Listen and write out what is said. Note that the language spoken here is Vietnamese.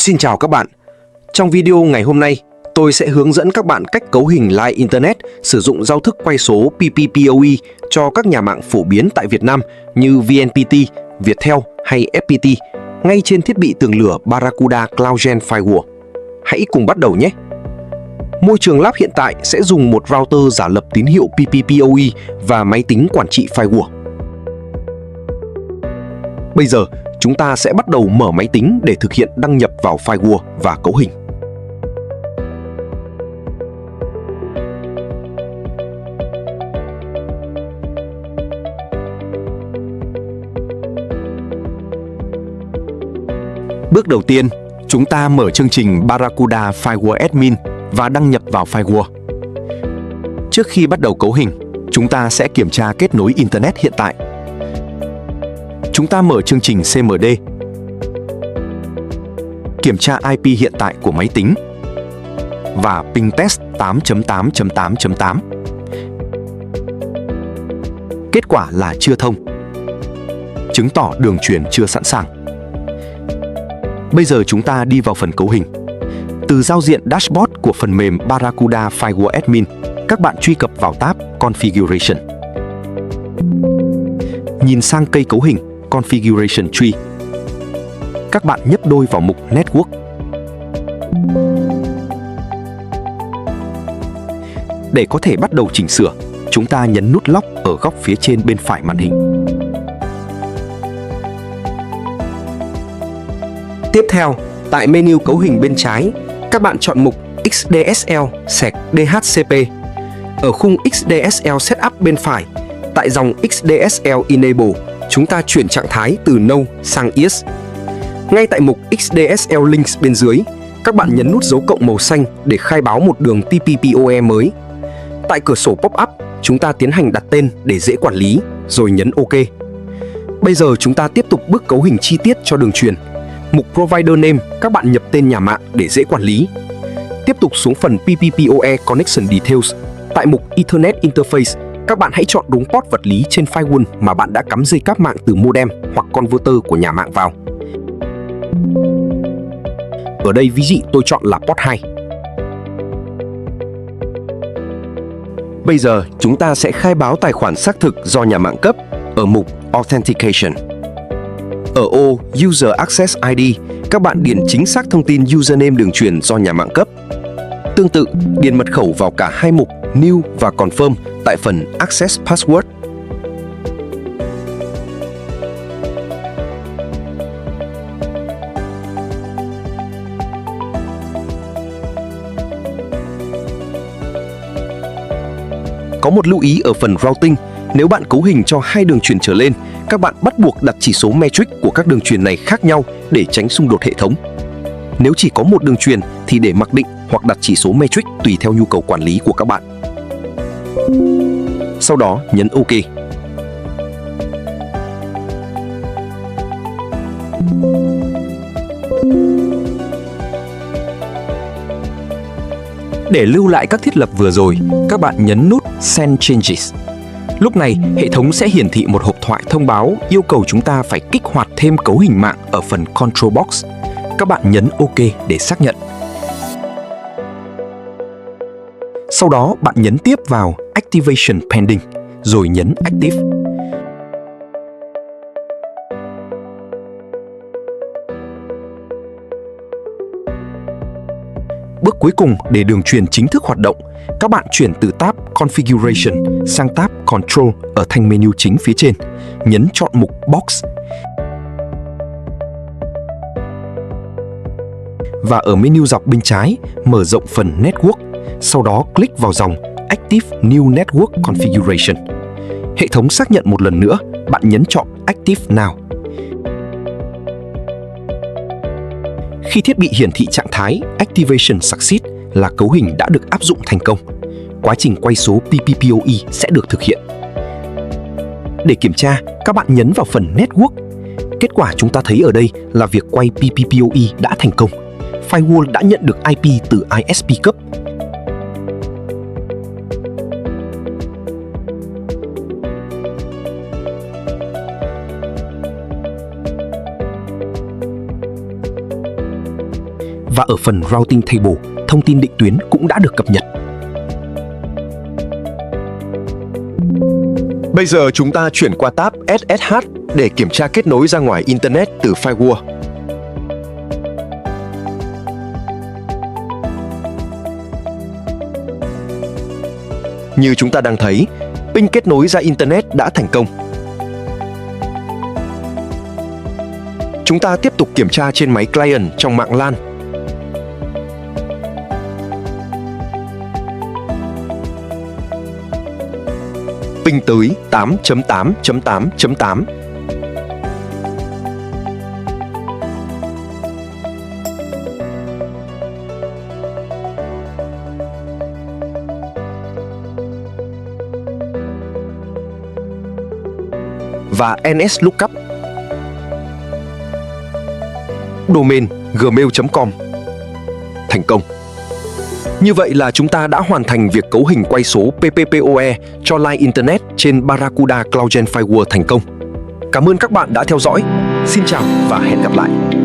Xin chào các bạn. Trong video ngày hôm nay, tôi sẽ hướng dẫn các bạn cách cấu hình Live Internet sử dụng giao thức quay số PPPoE cho các nhà mạng phổ biến tại Việt Nam như VNPT, Viettel hay FPT ngay trên thiết bị tường lửa Barracuda CloudGen Firewall. Hãy cùng bắt đầu nhé! Môi trường lab hiện tại sẽ dùng một router giả lập tín hiệu PPPoE và máy tính quản trị Firewall. Bây giờ, chúng ta sẽ bắt đầu mở máy tính để thực hiện đăng nhập vào Firewall và cấu hình. Bước đầu tiên, chúng ta mở chương trình Barracuda Firewall Admin và đăng nhập vào Firewall. Trước khi bắt đầu cấu hình, chúng ta sẽ kiểm tra kết nối Internet hiện tại. Chúng ta mở chương trình CMD, kiểm tra IP hiện tại của máy tính và ping test 8.8.8.8. Kết quả là chưa thông, chứng tỏ đường truyền chưa sẵn sàng. Bây giờ chúng ta đi vào phần cấu hình. Từ giao diện dashboard của phần mềm Barracuda Firewall Admin, các bạn truy cập vào tab Configuration. Nhìn sang cây cấu hình Configuration Tree. Các bạn nhấp đôi vào mục Network. Để có thể bắt đầu chỉnh sửa, chúng ta nhấn nút Lock ở góc phía trên bên phải màn hình. Tiếp theo, tại menu cấu hình bên trái, các bạn chọn mục XDSL-DHCP. Ở khung XDSL Setup bên phải, tại dòng XDSL Enable, chúng ta chuyển trạng thái từ No sang Yes. Ngay tại mục XDSL Links bên dưới, các bạn nhấn nút dấu cộng màu xanh để khai báo một đường TPPoE mới. Tại cửa sổ pop-up, chúng ta tiến hành đặt tên để dễ quản lý, rồi nhấn OK. Bây giờ chúng ta tiếp tục bước cấu hình chi tiết cho đường truyền. Mục Provider Name, các bạn nhập tên nhà mạng để dễ quản lý. Tiếp tục xuống phần PPPoE Connection Details. Tại mục Ethernet Interface, các bạn hãy chọn đúng port vật lý trên firewall mà bạn đã cắm dây cáp mạng từ modem hoặc converter của nhà mạng vào. Ở đây ví dụ tôi chọn là port 2. Bây giờ chúng ta sẽ khai báo tài khoản xác thực do nhà mạng cấp ở mục Authentication. Ở ô User Access ID, các bạn điền chính xác thông tin username đường truyền do nhà mạng cấp. Tương tự, điền mật khẩu vào cả hai mục New và Confirm tại phần Access Password. Có một lưu ý ở phần Routing, nếu bạn cấu hình cho hai đường truyền trở lên, các bạn bắt buộc đặt chỉ số metric của các đường truyền này khác nhau để tránh xung đột hệ thống. Nếu chỉ có một đường truyền thì để mặc định hoặc đặt chỉ số metric tùy theo nhu cầu quản lý của các bạn. Sau đó nhấn OK. Để lưu lại các thiết lập vừa rồi, các bạn nhấn nút Send Changes. Lúc này, hệ thống sẽ hiển thị một hộp thoại thông báo yêu cầu chúng ta phải kích hoạt thêm cấu hình mạng ở phần Control Box. Các bạn nhấn OK để xác nhận. Sau đó, bạn nhấn tiếp vào Activation Pending, rồi nhấn Active. Bước cuối cùng để đường truyền chính thức hoạt động, các bạn chuyển từ tab Configuration sang tab Control ở thanh menu chính phía trên, nhấn chọn mục Box. Và ở menu dọc bên trái, mở rộng phần Network, sau đó click vào dòng Active New Network Configuration. Hệ thống xác nhận một lần nữa, bạn nhấn chọn Active Now. Khi thiết bị hiển thị trạng thái Activation Succeed là cấu hình đã được áp dụng thành công, quá trình quay số PPPoE sẽ được thực hiện. Để kiểm tra, các bạn nhấn vào phần Network. Kết quả chúng ta thấy ở đây là việc quay PPPoE đã thành công. Firewall đã nhận được IP từ ISP cấp. Và ở phần Routing Table, thông tin định tuyến cũng đã được cập nhật. Bây giờ chúng ta chuyển qua tab SSH để kiểm tra kết nối ra ngoài Internet từ Firewall. Như chúng ta đang thấy, ping kết nối ra Internet đã thành công. Chúng ta tiếp tục kiểm tra trên máy client trong mạng LAN. Ping tới 8.8.8.8. Và NS Lookup. Domain gmail.com. Thành công. Như vậy là chúng ta đã hoàn thành việc cấu hình quay số PPPoE cho Line Internet trên Barracuda CloudGen Firewall thành công. Cảm ơn các bạn đã theo dõi. Xin chào và hẹn gặp lại.